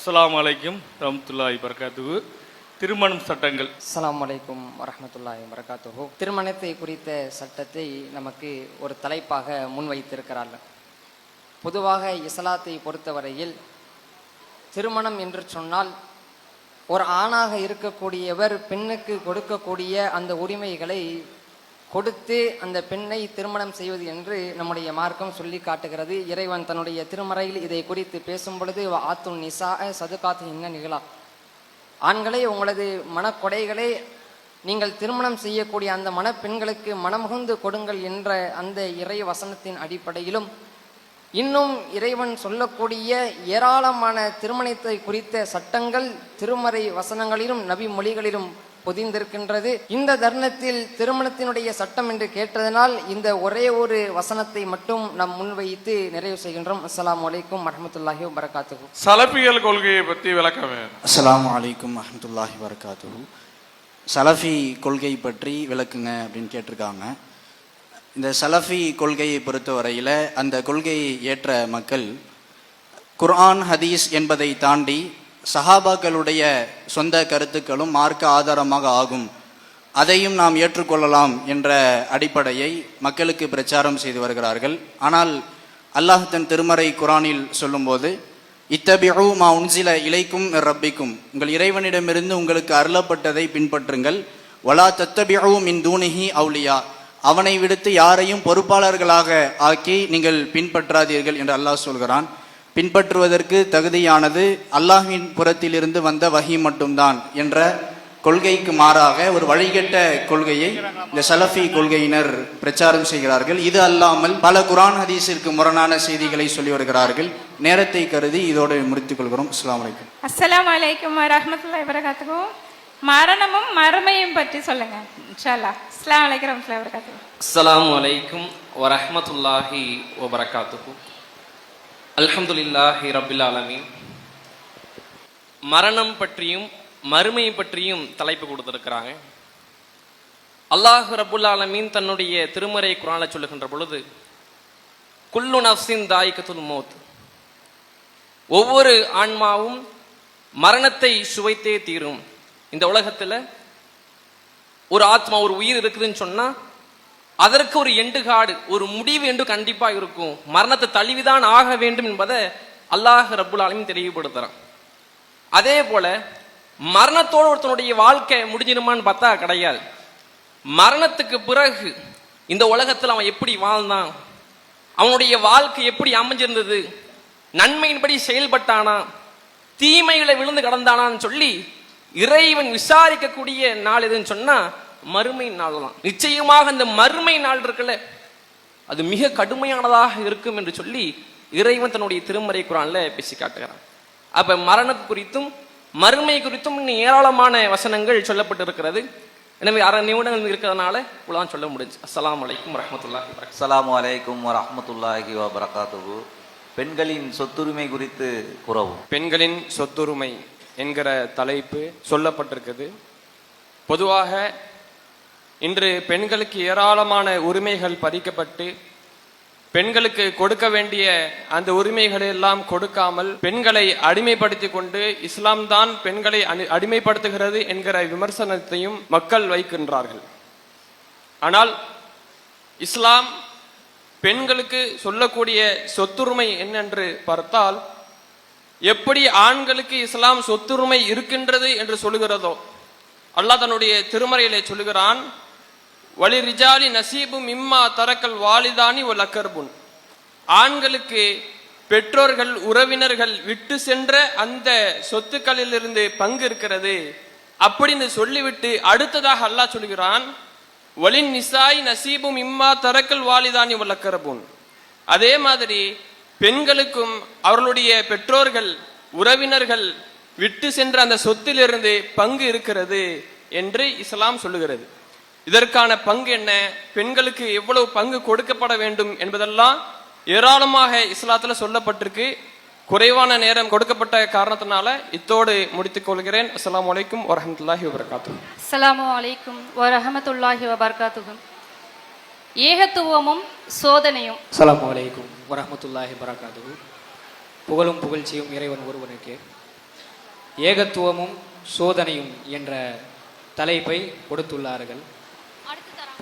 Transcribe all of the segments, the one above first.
அஸ்ஸலாமு அலைக்கும் ரஹ்மத்துல்லாஹி வபரகாத்துஹு. திருமணம் சட்டங்கள். அஸ்ஸலாமு அலைக்கும் வரஹ்மத்துல்லாஹி வபரகாத்துஹு. திருமணத்தை குறித்த சட்டத்தை நமக்கு ஒரு தலைப்பாக முன்வைத்திருக்கிறார்கள். பொதுவாக இஸ்லாத்தை பொறுத்தவரையில் திருமணம் என்று சொன்னால் ஒரு ஆணாக இருக்கக்கூடியவர் பெண்ணுக்கு கொடுக்கக்கூடிய அந்த உரிமைகளை கொடுத்து அந்த பெண்ணை திருமணம் செய்வது என்று நம்முடைய மார்க்கம் சொல்லி காட்டுகிறது. இறைவன் தன்னுடைய திருமறையில் இதை குறித்து பேசும் பொழுது ஆத்துன் நிசா சதுகாத்து இன்ன நிகழா, ஆண்களே உங்களது மனக்கொடைகளை நீங்கள் திருமணம் செய்யக்கூடிய அந்த மணப்பெண்களுக்கு மனமுகுந்து கொடுங்கள் என்ற அந்த இறை வசனத்தின் அடிப்படையிலும் இன்னும் இறைவன் சொல்லக்கூடிய ஏராளமான திருமணத்தை குறித்த சட்டங்கள் திருமறை வசனங்களிலும் நபி மொழிகளிலும் பொதிந்திருக்கின்றது. இந்த தருணத்தில் திருமணத்தினுடைய சட்டம் என்று கேட்டதனால் இந்த ஒரே ஒரு வசனத்தை மட்டும் நாம் முன்வைத்து நிறைவு செய்கின்றோம். அஸ்ஸலாமு அலைக்கும் வரஹ்மத்துல்லாஹி வபரகாத்துஹு. சலஃபியல் கொள்கையை பற்றி விளக்கமே. அஸ்ஸலாமு அலைக்கும் வரஹ்மத்துல்லாஹி வபரகாத்துஹு. சலஃபி கொள்கை பற்றி விளக்குங்க அப்படின்னு கேட்டிருக்காங்க. இந்த சலஃபி கொள்கையை பொறுத்தவரையில் அந்த கொள்கையை ஏற்ற மக்கள் குர்ஆன் ஹதீஸ் என்பதை தாண்டி சஹாபாக்களுடைய சொந்த கருத்துக்களும் மார்க்க ஆதாரமாக ஆகும், அதையும் நாம் ஏற்றுக்கொள்ளலாம் என்ற அடிப்படையை மக்களுக்கு பிரச்சாரம் செய்து வருகிறார்கள். ஆனால் அல்லாஹ் தன் திருமறை குர்ஆனில் சொல்லும்போது இத்தபிஉ மா உன்சில இலைக்கும் ரப்பிக்கும், உங்கள் இறைவனிடமிருந்து உங்களுக்கு அருளப்பட்டதை பின்பற்றுங்கள், வலா தத்தபிஉ மின் தூனிஹி அவுலியா, அவனை விடுத்து யாரையும் பொறுப்பாளர்களாக ஆக்கி நீங்கள் பின்பற்றாதீர்கள் என்று அல்லாஹ் சொல்கிறான். பின்பற்றுவதற்கு தகுதியானது அல்லாஹ்வின் புறத்திலிருந்து வந்த வஹி மட்டும்தான் என்ற கொள்கைக்கு மாறாக ஒரு வழிகட்ட கொள்கையை இந்த சலஃபி கொள்கையினர் பிரச்சாரம் செய்கிறார்கள். இது அல்லாமல் பல குர்ஆன் ஹதீஸிற்கு முரணான செய்திகளை சொல்லி வருகிறார்கள். நேரத்தை கருதி இதோடு முடித்துக் கொள்கிறோம். அஸ்ஸலாமு அலைக்கும். அஸ்ஸலாமு அலைக்கும் வரஹ்மத்துல்லாஹி வபரகாத்துஹு. மரணமும் மறுமையும் பற்றி சொல்லுங்க இன்ஷா அல்லாஹ். அஸ்ஸலாமு அலைக்கும் வரஹ்மத்துல்லாஹி வபரகாத்துஹு. அஸ்ஸலாமு அலைக்கும் வரஹ்மத்துல்லாஹி வபரகாத்துஹு. அல்ஹம்துலில்லாஹி ரப்பில் ஆலமீன். மரணம் பற்றியும் மறுமை பற்றியும் தலைப்பு கொடுத்திருக்கிறாங்க. அல்லாஹ் ரப்புல் ஆலமீன் தன்னுடைய திருமறை குர்ஆன்ல சொல்லுகின்ற பொழுது குல்லு நஃப்ஸின் தாயிகத்துல் மௌத், ஒவ்வொரு ஆன்மாவும் மரணத்தை சுவைத்தே தீரும். இந்த உலகத்துல ஒரு ஆத்மா ஒரு உயிர் இருக்குதுன்னு சொன்னா அதற்கு ஒரு எண்டுகாடு, ஒரு முடிவு என்று கண்டிப்பா இருக்கும். மரணத்தை தழுவிதான் ஆக வேண்டும் என்பதை அல்லாஹ் ரப்புல் ஆலமீன் தெளிவுபடுத்துறான். அதே போல மரணத்தோடு ஒருத்தனுடைய வாழ்க்கை முடிஞ்சிருமான்னு பார்த்தா கிடையாது. மரணத்துக்கு பிறகு இந்த உலகத்தில் அவன் எப்படி வாழ்ந்தான், அவனுடைய வாழ்க்கை எப்படி அமைஞ்சிருந்தது, நன்மையின்படி செயல்பட்டானா, தீமைகளை விழுந்து கடந்தானான்னு சொல்லி இறைவன் விசாரிக்கக்கூடிய நாள் எதுன்னு சொன்னா மறுமை நாள் தான். நிச்சயமாக இந்த மறுமை நாள் இருக்குல்ல, அது மிக கடுமையானதாக இருக்கும் என்று சொல்லி இறைவன் தன்னுடைய திருமறை குர்ஆன்ல பேசி காட்டுகிறான். அப்ப மரணம் குறித்தும் மறுமை குறித்தும் இன்னும் ஏராளமான வசனங்கள் சொல்லப்பட்டு இருக்கிறது. எனவே அரை நிமிடங்கள் இருக்கிறதுனால இவ்வளவுதான் சொல்ல முடிஞ்சு. அஸ்ஸலாமு அலைக்கும் வரஹ்மத்துல்லாஹி வபரகாத்துஹு. அஸ்ஸலாமு அலைக்கும் வரஹ்மத்துல்லாஹி வபரகாத்துஹு. பெண்களின் சொத்துரிமை குறித்து கூறவும். பெண்களின் சொத்துரிமை என்கிற தலைப்பு சொல்லப்பட்டிருக்குது. பொதுவாக இன்று பெண்களுக்கு ஏராளமான உரிமைகள் பறிக்கப்பட்டு பெண்களுக்கு கொடுக்க வேண்டிய அந்த உரிமைகளை எல்லாம் கொடுக்காமல் பெண்களை அடிமைப்படுத்தி கொண்டு இஸ்லாம் தான் பெண்களை அடிமைப்படுத்துகிறது என்கிற விமர்சனத்தையும் மக்கள் வைக்கின்றார்கள். ஆனால் இஸ்லாம் பெண்களுக்கு சொல்லக்கூடிய சொத்துரிமை என்னென்று பார்த்தால், எப்படி ஆண்களுக்கு இஸ்லாம் சொத்துரிமை இருக்கின்றது என்று சொல்லுகிறதோ, அல்லாஹ் தன்னுடைய திருமறையிலே சொல்லுகிறான், வலி ரிஜாலி நசீபு மிம்மா தரக்கல் வாலிதானி ஒல் அக்கர்புன், ஆண்களுக்கு பெற்றோர்கள் உறவினர்கள் விட்டு சென்ற அந்த சொத்துக்களிலிருந்து பங்கு இருக்கிறது அப்படின்னு சொல்லிவிட்டு அடுத்ததாக அல்லாஹ் சொல்கிறான், வலின் நிசாய் நசீபு மிம்மா தரக்கல் வாலிதானி ஒல் அக்கர்புன், அதே மாதிரி பெண்களுக்கும் அவர்களுடைய பெற்றோர்கள் உறவினர்கள் விட்டு சென்ற அந்த சொத்திலிருந்து பங்கு இருக்கிறது என்று இஸ்லாம் சொல்லுகிறது. இதற்கான பங்கு என்ன, பெண்களுக்கு எவ்வளவு பங்கு கொடுக்கப்பட வேண்டும் என்பதெல்லாம் ஏராளமாக இஸ்லாத்துல சொல்லப்பட்டிருக்கு. குறைவான நேரம் கொடுக்கப்பட்ட காரணத்தினால இத்தோடு முடித்துக் கொள்கிறேன். அஸ்ஸலாமு அலைக்கும் வரஹ்மத்துல்லாஹி வபரகாத்துஹு. அஸ்ஸலாமு அலைக்கும் வரஹ்மத்துல்லாஹி வபரகாத்துஹு. ஏகத்துவமும் சோதனையும். அஸ்ஸலாமு அலைக்கும் வரஹ்மத்துல்லாஹி வபரகாத்துஹு. புகழும் புகழ்ச்சியும் இறைவன் ஒருவனுக்கு. ஏகத்துவமும் சோதனையும் என்ற தலைப்பை கொடுத்துள்ளார்கள்.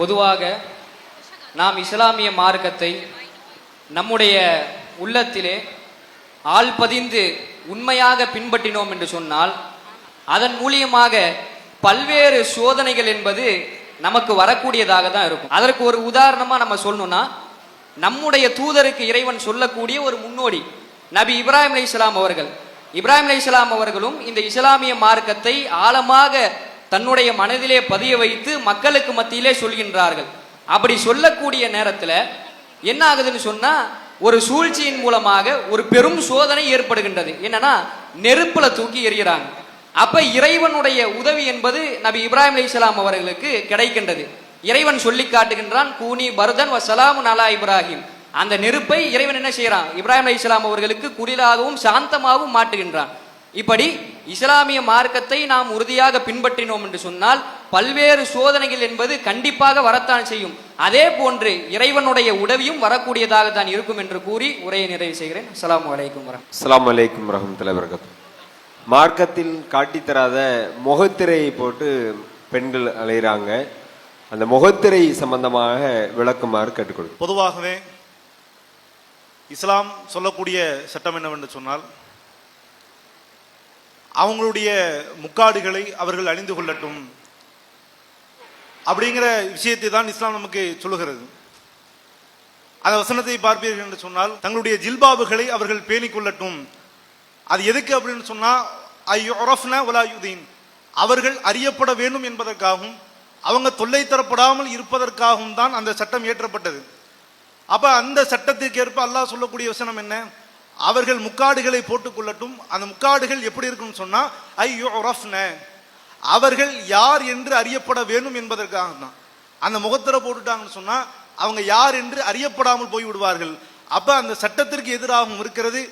பொதுவாக நாம் இஸ்லாமிய மார்க்கத்தை நம்முடைய உள்ளத்திலே ஆழ்பதிந்து உண்மையாக பின்பற்றினோம் என்று சொன்னால் அதன் மூலியமாக பல்வேறு சோதனைகள் என்பது நமக்கு வரக்கூடியதாக தான் இருக்கும். அதற்கு ஒரு உதாரணமா நம்ம சொல்லணும்னா, நம்முடைய தூதருக்கு இறைவன் சொல்லக்கூடிய ஒரு முன்னோடி நபி இப்ராஹிம் அலைஹிஸ்ஸலாம் அவர்கள். இப்ராஹிம் அலைஹிஸ்ஸலாம் அவர்களும் இந்த இஸ்லாமிய மார்க்கத்தை ஆழமாக தன்னுடைய மனதிலே பதிய வைத்து மக்களுக்கு மத்தியிலே சொல்கின்றார்கள். அப்படி சொல்லக்கூடிய நேரத்தில் என்ன ஆகுதுன்னு சொன்னா, ஒரு சூழ்ச்சியின் மூலமாக ஒரு பெரும் சோதனை ஏற்படுகின்றது. என்னன்னா, நெருப்புல தூக்கி எறிகிறாங்க. அப்ப இறைவனுடைய உதவி என்பது நபி இப்ராஹிம் அலைஹிஸ்ஸலாம் அவர்களுக்கு கிடைக்கின்றது. இறைவன் சொல்லி காட்டுகின்றான், கூனி பர்தன் வசலாமுன் அலா இப்ராஹிம். அந்த நெருப்பை இறைவன் என்ன செய்யறான், இப்ராஹிம் அலைஹிஸ்ஸலாம் அவர்களுக்கு குளிராகவும் சாந்தமாகவும் மாட்டுகின்றான். இப்படி இஸ்லாமிய மார்க்கத்தை நாம் உறுதியாக பின்பற்றினோம் என்று சொன்னால் பல்வேறு சோதனைகள் என்பது கண்டிப்பாக வரத்தான் செய்யும். அதே போன்று இறைவனுடைய உதவியும் வரக்கூடியதாக தான் இருக்கும் என்று கூறி உரையை நிறைவு செய்கிறேன். அஸ்ஸலாமு அலைக்கும் வரஹ்மத்துல்லாஹி. அஸ்ஸலாமு அலைக்கும் வரஹ்மத்துல்லாஹி வபரகாத்துஹு. மார்க்கத்தில் காட்டித்தராத முகத்திரையை போட்டு பெண்கள் அலைகிறாங்க. அந்த முகத்திரை சம்பந்தமாக விளக்குமாறு கேட்டுக்கொள்ளும். பொதுவாகவே இஸ்லாம் சொல்லக்கூடிய சட்டம் என்னவென்று சொன்னால், அவங்களுடைய முக்காடுகளை அவர்கள் அணிந்து கொள்ளட்டும் அப்படிங்கிற விஷயத்தை தான் இஸ்லாம் நமக்கு சொல்லுகிறது. அந்த வசனத்தை பார்ப்பீர்கள் என்று சொன்னால், தங்களுடைய ஜில்பாபுகளை அவர்கள் பேணிக் கொள்ளட்டும். அது எதுக்கு அப்படின்னு சொன்னா, அவர்கள் அறியப்பட வேண்டும் என்பதற்காகவும் அவங்க தொல்லை தரப்படாமல் இருப்பதற்காகவும் தான் அந்த சட்டம் இயற்றப்பட்டது. அப்ப அந்த சட்டத்திற்கு ஏற்ப அல்லாஹ் சொல்லக்கூடிய வசனம் என்ன, அவர்கள் முக்காடுகளை போட்டுக் கொள்ளட்டும். அந்த முக்காடுகள் எப்படி இருக்குன்னு சொன்னா, அவர்கள் யார் என்று அறியப்பட வேண்டும் என்பதற்காக தான். அந்த முகத்திரை போட்டுட்டாங்கன்னு சொன்னா அவங்க யார் என்று அறியப்படாமல் போய் விடுவார்கள். அப்ப அந்த சட்டத்திற்கு எதிராகவும் இருக்கிறது.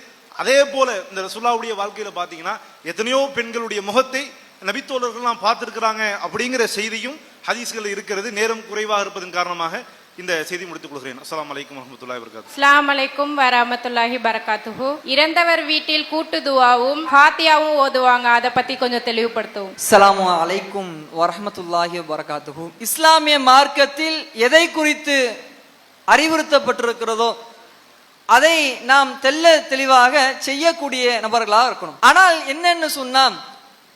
அதே போல இந்த ரசூலுல்லாஹ்வுடைய வாழ்க்கையில பாத்தீங்கன்னா எத்தனையோ பெண்களுடைய முகத்தை நபித்தோழர்கள்லாம் பார்த்திருக்கிறாங்க அப்படிங்கிற செய்தியும் ஹதீஸ்கள் இருக்கிறது. நேரம் குறைவாக இருப்பதன் காரணமாக இந்த செய்தி முடித்துக் கொள்கிறேன். அஸ்ஸலாமு அலைக்கும் வரஹ்மத்துல்லாஹி வபரகாத்துஹு. அஸ்ஸலாமு அலைக்கும் வரஹ்மத்துல்லாஹி வபரகாத்துஹு. இறந்தவர் வீட்டில் கூட்டு துஆவும் ஃபாத்தியாவும் ஓதுவாங்க, அதை பத்தி கொஞ்சம் தெளிவுபடுத்துவோம். அஸ்ஸலாமு அலைக்கும் வரஹ்மத்துல்லாஹி வபரகாத்துஹு. இஸ்லாமிய மார்க்கத்தில் எதை குறித்து அறிவுறுத்தப்பட்டிருக்கிறதோ அதை நாம் தெல்ல தெளிவாக செய்யக்கூடிய நபர்களாக இருக்கணும். ஆனால் என்னன்னு சொன்னா,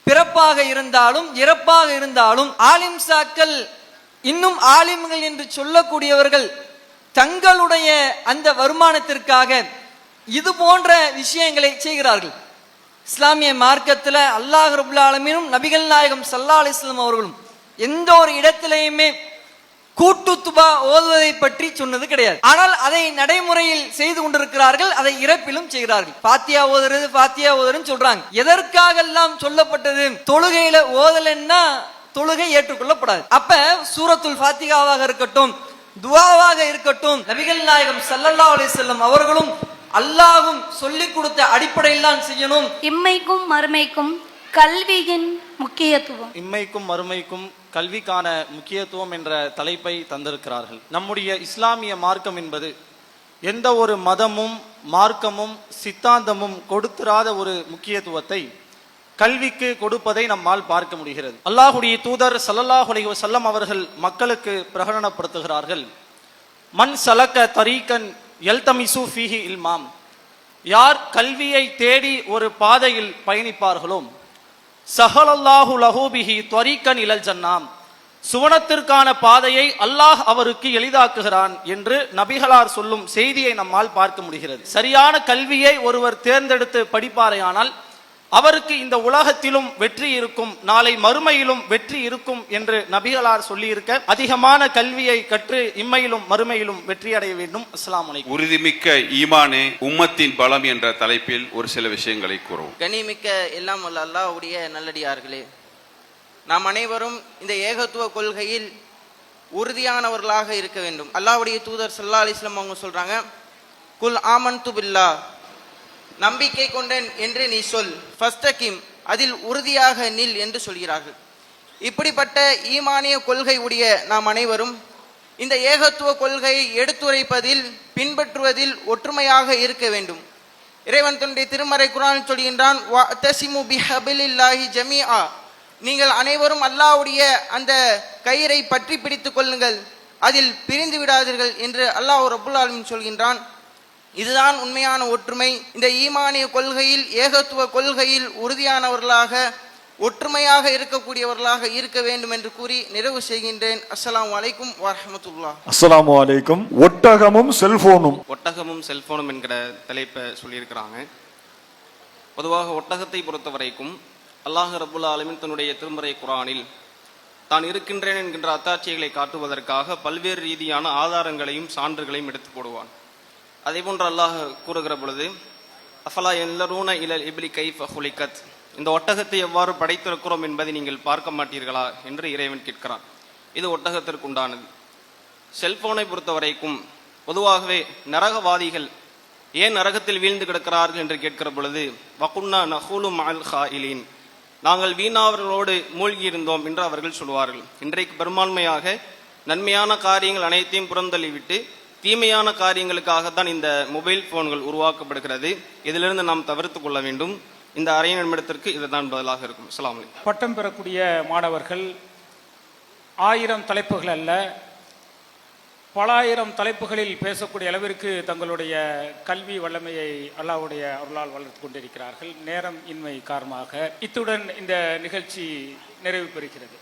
பிறப்பாக இருந்தாலும் இறப்பாக இருந்தாலும் ஆலிம்சாக்கள், இன்னும் ஆலிம்கள் என்று சொல்லக்கூடியவர்கள் தங்களுடைய அந்த வருமானத்திற்காக இது போன்ற விஷயங்களை செய்கிறார்கள். இஸ்லாமிய மார்க்கத்தில் அல்லாஹ் ரப்புல் ஆலமீனும் நபிகள் நாயகம் ஸல்லல்லாஹு அலைஹி வஸல்லம் அவர்களும் எந்த ஒரு இடத்திலேயுமே கூட்டு துபா ஓதுவதை பற்றி சொன்னது கிடையாது. ஆனால் அதை நடைமுறையில் செய்து கொண்டிருக்கிறார்கள். அதை இறப்பிலும் செய்கிறார்கள். ஃபாத்தியா ஓதுறதுன்னு சொல்றாங்க. எதற்காக எல்லாம் சொல்லப்பட்டது? தொழுகையில ஓதலன்னா தொழுகை ஏற்றுக்கொள்ளப்படாது. அப்ப சூரத்துல் ஃபாத்திகாவாக இருக்கட்டும், துஆவாக இருக்கட்டும், நபிகள் நாயகம் ஸல்லல்லாஹு அலைஹி வஸல்லம் அவர்களும் அல்லாஹ்வும் சொல்லிக் கொடுத்த அடிப்படையில் தான் செய்யணும். இம்மைக்கும் மறுமைக்கும் கல்வியின் முக்கியத்துவம். இம்மைக்கும் மறுமைக்கும் கல்விக்கான முக்கியத்துவம் என்ற தலைப்பை தந்திருக்கிறார்கள். நம்முடைய இஸ்லாமிய மார்க்கம் என்பது எந்த ஒரு மதமும் மார்க்கமும் சித்தாந்தமும் கொடுத்திராத ஒரு முக்கியத்துவத்தை கல்விக்கு கொடுப்பதை நம்மால் பார்க்க முடிகிறது. அல்லாஹுடைய தூதர் ஸல்லல்லாஹு அலைஹி வஸல்லம் அவர்கள் மக்களுக்கு பிரகடனப்படுத்துகிறார்கள், மன் சலக்க தரீகன் யல்தமிசு ஃபீஹி இல்மாம். யார் கல்வியை தேடி ஒரு பாதையில் பயணிப்பார்களோ, சஹலல்லாஹு லஹு பிஹி த்வரீகன் இலல் ஜன்னாம், சுவனத்திற்கான பாதையை அல்லாஹ் அவருக்கு எளிதாக்குகிறான் என்று நபிகளார் சொல்லும் செய்தியை நம்மால் பார்க்க முடிகிறது. சரியான கல்வியை ஒருவர் தேர்ந்தெடுத்து படிப்பாரையானால் அவருக்கு இந்த உலகத்திலும் வெற்றி இருக்கும், நாளை மறுமையிலும் வெற்றி இருக்கும் என்று நபிகளார் சொல்லியிருக்க, அதிகமான கல்வியை கற்று இம்மையிலும் மறுமையிலும் வெற்றி அடைய வேண்டும். அஸ்ஸலாமு அலைக்கும். உறுதிமிக்க ஈமானே உம்மத்தின் பலம் என்ற தலைப்பில் ஒரு சில விஷயங்களை கூறுவோம். கனிமிக்க எல்லாம் வல்ல அல்லாஹ்வுடைய நல்லடியார்களே, நாம் அனைவரும் இந்த ஏகத்துவ கொள்கையில் உறுதியானவர்களாக இருக்க வேண்டும். அல்லாஹ்வுடைய தூதர் ஸல்லல்லாஹு அலைஹி வஸல்லம் அவங்க சொல்றாங்க, குல் ஆமன்து பில்லாஹ், நம்பிக்கை கொண்டேன் என்று நீ சொல், ஃபஸ்தகிம், அதில் உறுதியாக நில் என்று சொல்கிறார்கள். இப்படிப்பட்ட ஈமானிய கொள்கை உடைய நாம் அனைவரும் இந்த ஏகத்துவ கொள்கையை எடுத்துரைப்பதில் பின்பற்றுவதில் ஒற்றுமையாக இருக்க வேண்டும். இறைவன் தன்னுடைய திருமறை குர்ஆனில் சொல்கின்றான், வஅதஸிமு பிஹபிலில்லாஹி ஜமீஆ, நீங்கள் அனைவரும் அல்லாஹ்வுடைய அந்த கயிறை பற்றி பிடித்துக் கொள்ளுங்கள், அதில் பிரிந்து விடாதீர்கள் என்று அல்லாஹ் ரப்புல் ஆலமீன் சொல்கின்றான். இதுதான் உண்மையான ஒற்றுமை. இந்த ஈமானிய கொள்கையில், ஏகத்துவ கொள்கையில் உறுதியானவர்களாக, ஒற்றுமையாக இருக்கக்கூடியவர்களாக இருக்க வேண்டும் என்று கூறி நிறைவு செய்கின்றேன். அஸ்ஸலாமு அலைக்கும் வரஹ்மத்துல்லாஹ். அஸ்ஸலாமு அலைக்கும். ஒட்டகமும் செல்போனும். ஒட்டகமும் செல்போனும் என்கிற தலைப்பை சொல்லியிருக்கிறாங்க. பொதுவாக ஒட்டகத்தை பொறுத்த வரைக்கும் அல்லாஹ் ரப்புல் ஆலமீன் தன்னுடைய திருமறை குர்ஆனில் தான் இருக்கின்றேன் என்கின்ற அத்தாட்சிகளை காட்டுவதற்காக பல்வேறு ரீதியான ஆதாரங்களையும் சான்றுகளையும் எடுத்து போடுவான். அதே போன்று அல்லாஹ் கூறுகிற பொழுது, அஃபலா யன்லரூன இலல் இப்லி கைஃப ஹுலிகத், இந்த ஒட்டகத்தை எவ்வாறு படைத்திருக்கிறோம் என்பதை நீங்கள் பார்க்க மாட்டீர்களா என்று இறைவன் கேட்கிறான். இது ஒட்டகத்திற்கு உண்டானது. செல்போனை பொறுத்த வரைக்கும் பொதுவாகவே நரகவாதிகள் ஏன் நரகத்தில் வீழ்ந்து கிடக்கிறார்கள் என்று கேட்கிற பொழுது, வகுன்னா நஹூலு மஅல் ஹாயிலீன், நாங்கள் வீணாவர்களோடு மூழ்கி இருந்தோம் என்று அவர்கள் சொல்வார்கள். இன்றைக்கு பெரும்பான்மையாக நன்மையான காரியங்கள் அனைத்தையும் புறந்தள்ளிவிட்டு தீமையான காரியங்களுக்காகத்தான் இந்த மொபைல் போன்கள் உருவாக்கப்படுகிறது. இதிலிருந்து நாம் தவிர்த்து கொள்ள வேண்டும். இந்த அரை நிமிடத்திற்கு இதுதான் பதிலாக இருக்கும். அஸ்ஸலாமு அலைக்கும். பட்டம் பெறக்கூடிய மாணவர்கள் 1000 தலைப்புகள் அல்ல, பல ஆயிரம் தலைப்புகளில் பேசக்கூடிய அளவிற்கு தங்களுடைய கல்வி வல்லமையை அல்லாஹ்வுடைய அருளால் வளர்த்து கொண்டிருக்கிறார்கள். நேரம் இன்மை காரணமாக இத்துடன் இந்த நிகழ்ச்சி நிறைவு பெறுகிறது.